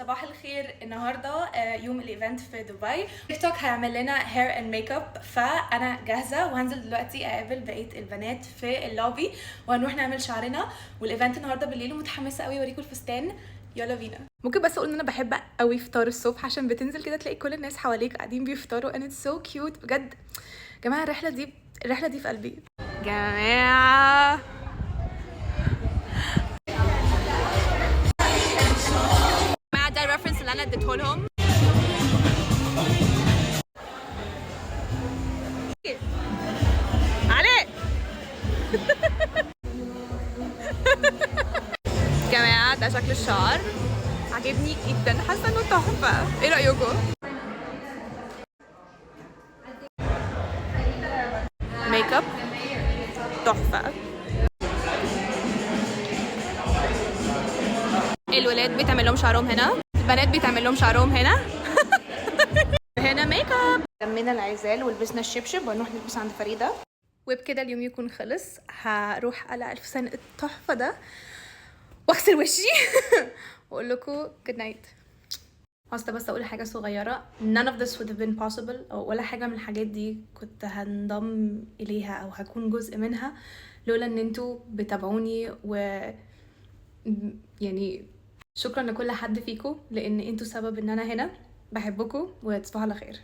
صباح الخير. النهارده يوم الايفنت في دبي. تيك توك هيعمل لنا هير اند ميك اب، فانا جاهزه وهنزل دلوقتي اقابل بقيه البنات في اللوبي وهنروح نعمل شعرنا. والايفنت النهارده بالليل ومتحمسه قوي اوريكم الفستان. يلا بينا. ممكن بس اقول ان انا بحب قوي فطار الصبح عشان بتنزل كده تلاقي كل الناس حواليك قاعدين بيفطروا and it's so cute بجد. جماعه الرحله دي في قلبي. جماعه ده الريفرنس اللي انا اديته لهم. علي جماعه ده شكل الشعر عجبني جدا، حاسه انه تحفه. ايه رايكم؟ ميك اب تحفه. الولاد بيتعمل لهم شعرهم هنا، البنات بيتعمل لهم شعرهم هنا. هنا ميك اب. لمينا العزال ولبسنا الشبشب ونروح نلبس عند فريده، وبكده اليوم يكون خلص. هروح اقلع الفستان التحفه ده واغسل وشي واقول لكم جود نايت. بس اقول حاجه صغيره. none of this would have been possible، او ولا حاجه من الحاجات دي كنت هنضم اليها او هكون جزء منها لولا ان انتوا بتابعوني. و يعني شكرا لكل حد فيكم لان انتوا سبب ان انا هنا. بحبكم وتصبحوا على خير.